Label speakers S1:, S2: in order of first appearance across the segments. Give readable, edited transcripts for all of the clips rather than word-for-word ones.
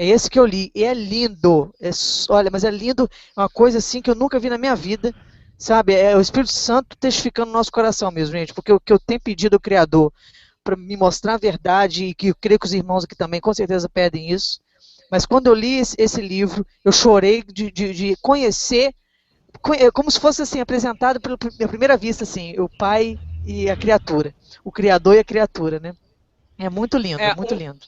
S1: É esse que eu li, e é lindo. Olha, mas é lindo, é uma coisa assim que eu nunca vi na minha vida, sabe? É o Espírito Santo testificando no nosso coração mesmo, gente, porque o que eu tenho pedido ao Criador para me mostrar a verdade, e que eu creio que os irmãos aqui também com certeza pedem isso, mas quando eu li esse livro, eu chorei de conhecer, como se fosse assim, apresentado pela primeira vista, assim, o pai e a criatura, o Criador e a criatura, né? É muito lindo,
S2: É,
S1: muito lindo.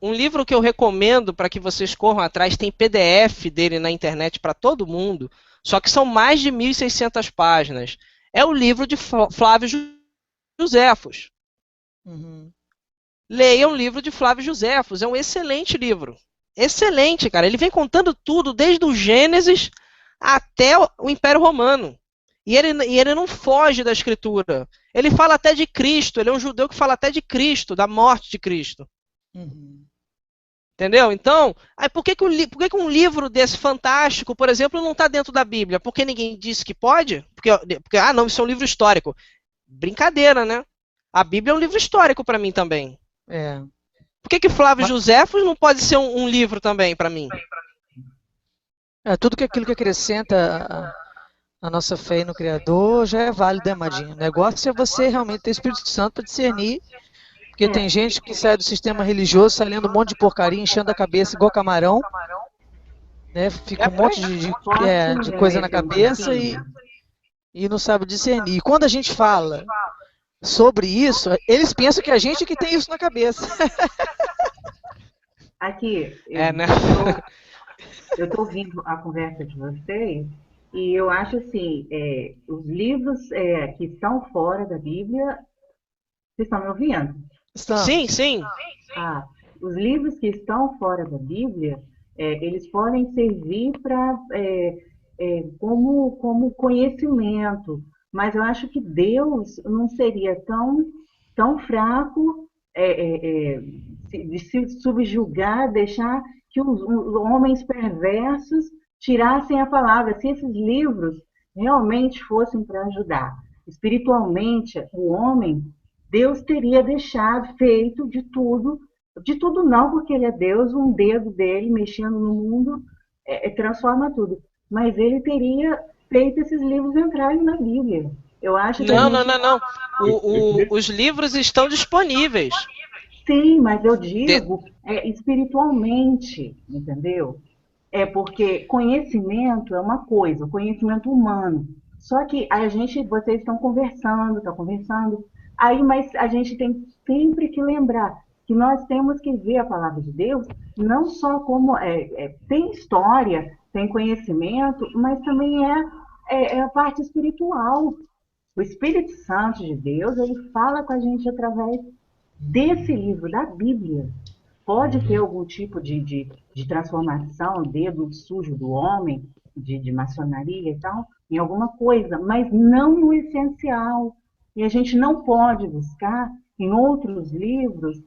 S2: um livro que eu recomendo para que vocês corram atrás, tem PDF dele na internet para todo mundo, só que são mais de 1.600 páginas. É o livro de Flávio Joséfos.
S1: Uhum.
S2: Leiam o livro de Flávio Joséfos, é um excelente livro. Excelente, cara. Ele vem contando tudo, desde o Gênesis até o Império Romano. E ele não foge da escritura. Ele fala até de Cristo, ele é um judeu que fala até de Cristo, da morte de Cristo.
S1: Uhum.
S2: Entendeu? Então, aí por que um livro desse fantástico, por exemplo, não está dentro da Bíblia? Porque ninguém disse que pode? Porque, não, isso é um livro histórico. Brincadeira, né? A Bíblia é um livro histórico para mim também.
S1: É.
S2: Por que Flávio Joséfos não pode ser um livro também para mim?
S1: Tudo que aquilo que acrescenta a nossa fé no Criador já é válido, né, Madinha? O negócio é você realmente ter o Espírito Santo para discernir, porque tem gente que sai do sistema religioso, sai lendo um monte de porcaria, enchendo a cabeça igual camarão, né? Fica um monte de coisa na cabeça e não sabe discernir. E quando a gente fala sobre isso, eles pensam que a gente é que tem isso na cabeça.
S3: Aqui,
S2: Né?
S3: eu estou ouvindo a conversa de vocês e eu acho assim, os livros que estão fora da Bíblia, vocês estão me ouvindo?
S2: Sim,
S1: Estamos.
S2: sim.
S3: Os livros que estão fora da Bíblia, eles podem servir como conhecimento, mas eu acho que Deus não seria tão fraco de se subjugar, deixar que os homens perversos tirassem a palavra. Se esses livros realmente fossem para ajudar espiritualmente o homem, Deus teria deixado feito de tudo não, porque ele é Deus, um dedo dele mexendo no mundo transforma tudo. Mas ele teria feito esses livros entrarem na Bíblia. Eu acho que a
S2: Não, não,
S3: gente.
S2: não, não. Os livros estão disponíveis.
S3: Sim, mas eu
S2: De-
S3: digo espiritualmente, entendeu? É porque conhecimento é uma coisa, conhecimento humano. Só que vocês estão conversando, aí, mas a gente tem sempre que lembrar que nós temos que ver a palavra de Deus não só como tem história, tem conhecimento, mas também é a parte espiritual. O Espírito Santo de Deus, ele fala com a gente através desse livro, da Bíblia. Pode ter algum tipo de transformação, dedo sujo do homem, de maçonaria e tal, em alguma coisa, mas não no essencial. E a gente não pode buscar em outros livros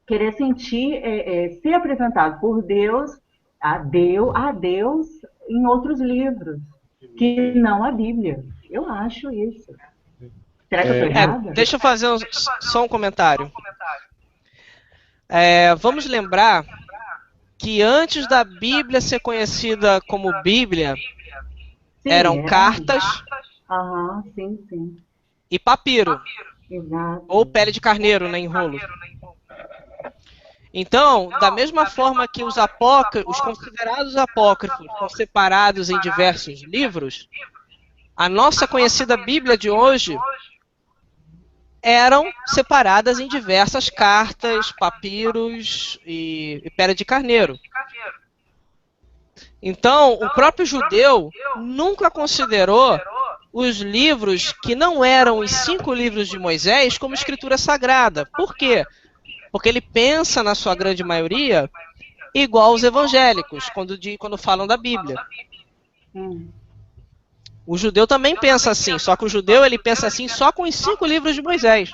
S3: querer sentir ser apresentado por Deus a Deus em outros livros, que não a Bíblia. Eu acho isso. Será que eu estou errada?
S2: Deixa eu fazer só um comentário. Vamos lembrar que antes da Bíblia ser conhecida como Bíblia,
S3: Sim,
S2: eram cartas
S3: sim, sim.
S2: e papiro,
S3: Exato.
S2: ou pele de carneiro, né, em rolo. Então, da mesma forma que os considerados apócrifos são separados em diversos livros, a nossa conhecida Bíblia de hoje eram separadas em diversas cartas, papiros e pele de carneiro. Então, o próprio judeu nunca considerou os livros que não eram os 5 livros de Moisés como escritura sagrada. Por quê? Porque ele pensa, na sua grande maioria, igual os evangélicos, quando falam da Bíblia. O judeu também pensa assim, só que o judeu ele pensa assim só com os 5 livros de Moisés.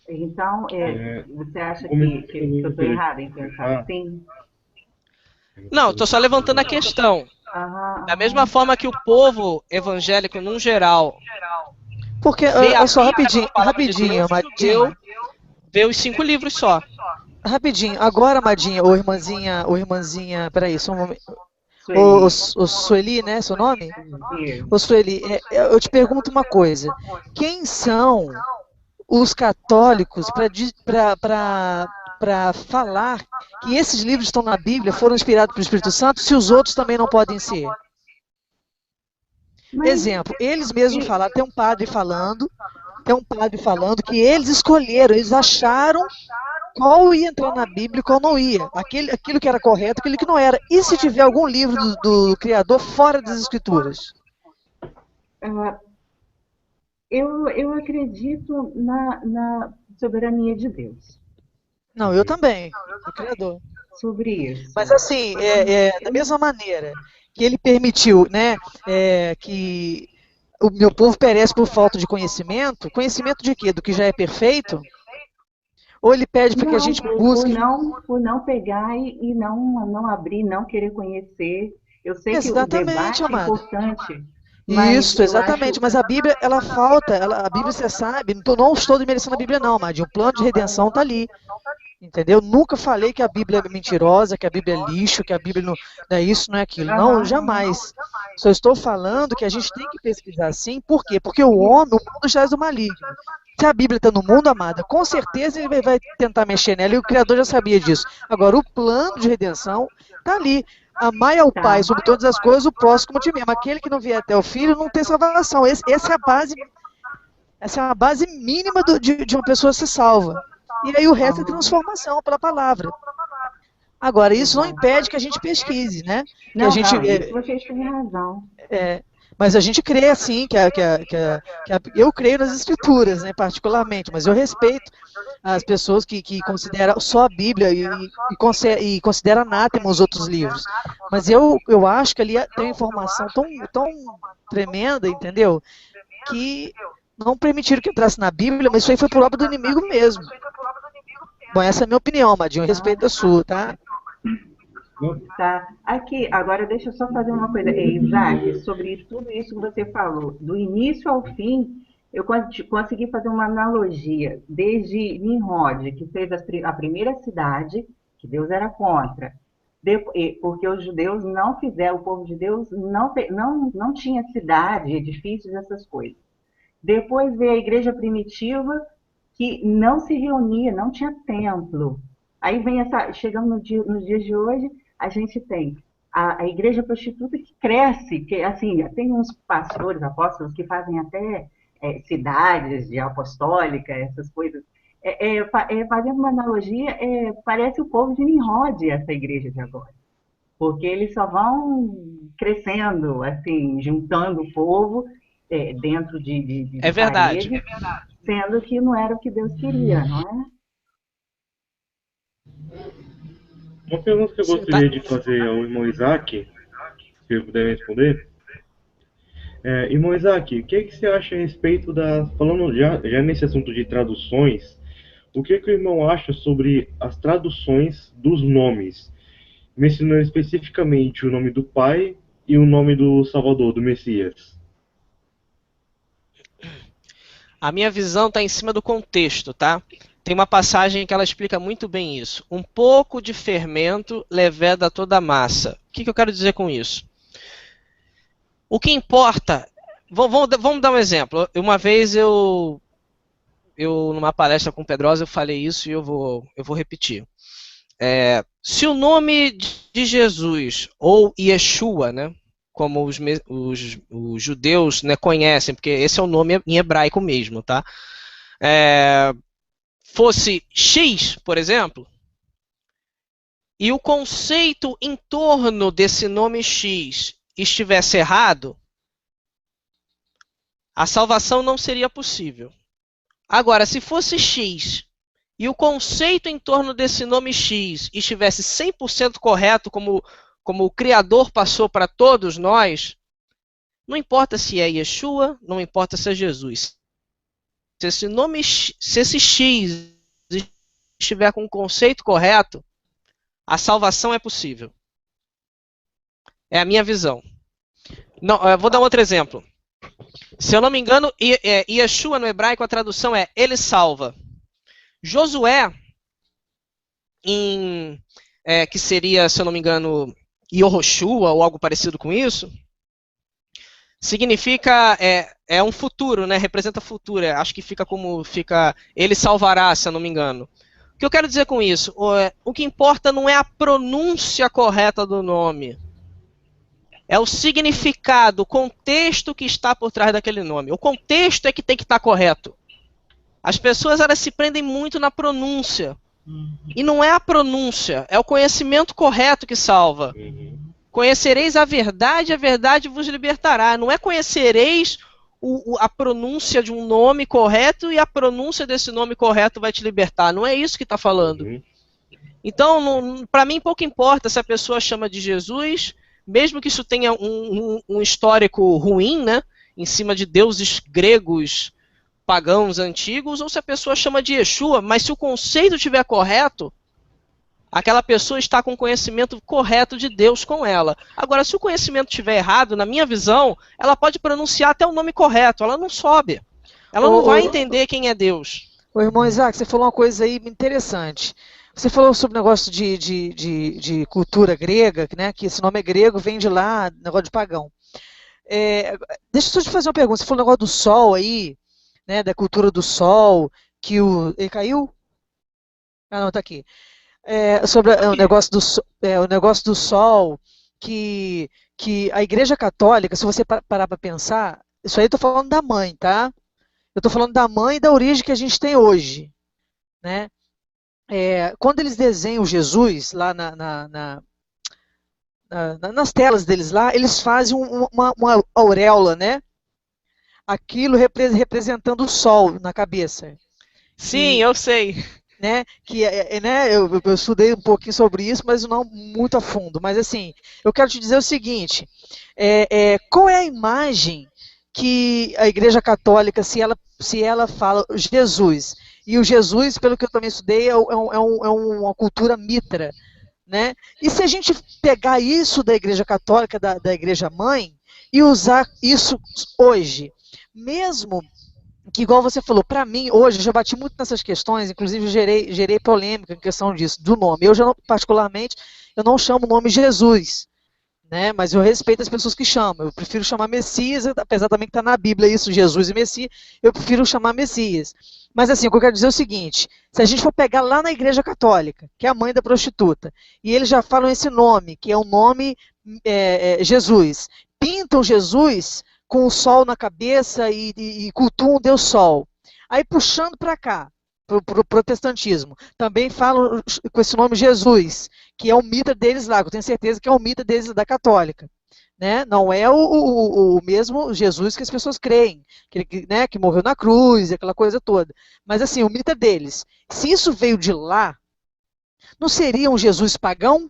S3: Então, você acha que eu estou errada em pensar assim?
S2: Não, estou só levantando a questão. Da mesma forma que o povo evangélico, num geral,
S1: Porque, só rapidinho, Madinha.
S2: Vê os 5 livros só.
S1: Rapidinho, agora, Amadinha, ou irmãzinha, peraí, só um momento.
S3: Sueli.
S1: O Sueli, né, seu nome?
S3: Isso.
S1: Ô, Sueli, eu te pergunto uma coisa. Quem são os católicos para falar que esses livros estão na Bíblia, foram inspirados pelo Espírito Santo, se os outros também não podem ser?
S3: Mas,
S1: Exemplo, eles mesmos falaram, tem um padre falando que eles escolheram, eles acharam qual ia entrar na Bíblia e qual não ia. Aquilo que era correto, aquilo que não era. E se tiver algum livro do Criador fora das Escrituras?
S3: eu acredito na soberania de Deus
S1: Não, eu também, do Criador.
S3: sobre isso.
S1: Mas assim, da mesma maneira que ele permitiu, né, que o meu povo perece por falta de conhecimento, conhecimento de quê? Do que já é perfeito? Ou ele pede para que a gente busque...
S3: Por não pegar e não abrir, não querer conhecer. Eu sei que o
S1: Exatamente,
S3: debate é
S1: amado.
S3: importante, mas
S1: Isso, exatamente. Mas a Bíblia, ela falta. A Bíblia, você sabe, não estou desmerecendo a Bíblia, não, Amadinho. O plano de redenção está ali. Entendeu? Nunca falei que a Bíblia é mentirosa, que a Bíblia é lixo, que a Bíblia não é isso, não é aquilo. Não, jamais. Só estou falando que a gente tem que pesquisar sim. Por quê? Porque o mundo já é do maligno. Se a Bíblia está no mundo, amada, com certeza ele vai tentar mexer nela, e o Criador já sabia disso. Agora, o plano de redenção está ali. Amai ao Pai sobre todas as coisas, o próximo como ti mesmo. Aquele que não vier até o Filho não tem salvação. Essa é a base mínima de uma pessoa ser salva. E aí o resto é transformação pela palavra. Agora, isso não impede que a gente pesquise, né?
S3: Não,
S1: isso
S3: vocês têm razão.
S1: Mas a gente crê, assim, eu creio nas Escrituras, né, particularmente, mas eu respeito as pessoas que consideram só a Bíblia e consideram anátema os outros livros. Mas eu acho que ali tem uma informação tão tremenda, entendeu? Que não permitiram que entrasse na Bíblia, mas isso aí foi por obra do inimigo mesmo. Bom, essa é a minha opinião, Amadinho, eu respeito a sua, tá?
S3: Tá. Aqui, agora deixa eu só fazer uma coisa. Isaac, sobre tudo isso que você falou, do início ao fim, eu consegui fazer uma analogia, desde Nimrod, que fez a primeira cidade, que Deus era contra, porque os judeus não fizeram, o povo de Deus não tinha cidade, edifícios, essas coisas. Depois veio a igreja primitiva, que não se reunia, não tinha templo. Aí chegando nos dias de hoje, a gente tem a igreja prostituta que cresce, que assim, tem uns pastores, apóstolos que fazem até cidades de apostólica, essas coisas. Fazendo uma analogia, parece o povo de Nimrod, essa igreja de agora. Porque eles só vão crescendo, assim, juntando o povo dentro de
S2: É verdade.
S3: parede, sendo que não era o que Deus queria, não é?
S4: Uma pergunta que eu gostaria de fazer ao irmão Isaac, se ele puder responder. Irmão Isaac, o que você acha a respeito falando já nesse assunto de traduções, o que o irmão acha sobre as traduções dos nomes, mencionando especificamente o nome do Pai e o nome do Salvador, do Messias?
S2: A minha visão está em cima do contexto, tá? Tem uma passagem que ela explica muito bem isso. Um pouco de fermento leveda toda a massa. O que eu quero dizer com isso? O que importa... Vamos dar um exemplo. Uma vez eu numa palestra com o Pedrosa, eu falei isso e eu vou repetir. Se o nome de Jesus, ou Yeshua, né, como os judeus, né, conhecem, porque esse é o nome em hebraico mesmo, tá? Fosse X, por exemplo, e o conceito em torno desse nome X estivesse errado, a salvação não seria possível. Agora, se fosse X e o conceito em torno desse nome X estivesse 100% correto, como o Criador passou para todos nós, não importa se é Yeshua, não importa se é Jesus. Se esse X estiver com o conceito correto, a salvação é possível. É a minha visão. Não, eu vou dar um outro exemplo. Se eu não me engano, Yeshua no hebraico a tradução é Ele salva. Josué, que seria, se eu não me engano, Yehoshua ou algo parecido com isso, significa, um futuro, né? Representa futuro. Acho que fica como ele salvará, se eu não me engano. O que eu quero dizer com isso? O que importa não é a pronúncia correta do nome. É o significado, o contexto que está por trás daquele nome. O contexto é que tem que estar correto. As pessoas elas se prendem muito na pronúncia. E não é a pronúncia, é o conhecimento correto que salva. Conhecereis a verdade vos libertará. Não é conhecereis a pronúncia de um nome correto e a pronúncia desse nome correto vai te libertar. Não é isso que está falando. Então, para mim, pouco importa se a pessoa chama de Jesus, mesmo que isso tenha um histórico ruim, né, em cima de deuses gregos, pagãos antigos, ou se a pessoa chama de Yeshua, mas se o conceito estiver correto, aquela pessoa está com o conhecimento correto de Deus com ela. Agora, se o conhecimento estiver errado, na minha visão, ela pode pronunciar até o nome correto, ela não sobe. Ela não vai entender quem é Deus.
S1: Ô, irmão Isaac, você falou uma coisa aí interessante. Você falou sobre o negócio de cultura grega, né, que esse nome é grego, vem de lá, negócio de pagão. Deixa eu só te fazer uma pergunta. Você falou o negócio do sol aí, né, da cultura do sol, que ele caiu? Ah, não, tá aqui. Sobre o negócio do sol, que a Igreja Católica, se você parar para pensar, isso aí eu estou falando da mãe, tá? Eu estou falando da mãe e da origem que a gente tem hoje, né? Quando eles desenham Jesus lá nas telas deles lá, eles fazem uma auréola, né? Aquilo representando o sol na cabeça.
S2: Sim, eu sei.
S1: Né, eu estudei um pouquinho sobre isso, mas não muito a fundo. Mas assim, eu quero te dizer o seguinte: qual é a imagem que a Igreja Católica, se ela fala Jesus, e o Jesus, pelo que eu também estudei, é uma cultura mitra, né? E se a gente pegar isso da Igreja Católica, da Igreja Mãe, e usar isso hoje, mesmo que, igual você falou, para mim, hoje, eu já bati muito nessas questões, inclusive gerei polêmica em questão disso, do nome. Eu já, particularmente, eu não chamo o nome Jesus, né? Mas eu respeito as pessoas que chamam. Eu prefiro chamar Messias, apesar também que está na Bíblia isso, Jesus e Messias, eu prefiro chamar Messias. Mas assim, o que eu quero dizer é o seguinte: se a gente for pegar lá na Igreja Católica, que é a mãe da prostituta, e eles já falam esse nome, que é o nome Jesus, pintam Jesus com o sol na cabeça e cultuam o Deus Sol. Aí puxando para cá, para o protestantismo, também falam com esse nome Jesus, que é o mito deles lá, que eu tenho certeza que é o mito deles da católica. Né? Não é o mesmo Jesus que as pessoas creem, que morreu na cruz, aquela coisa toda. Mas assim, o mito deles. Se isso veio de lá, não seria um Jesus pagão?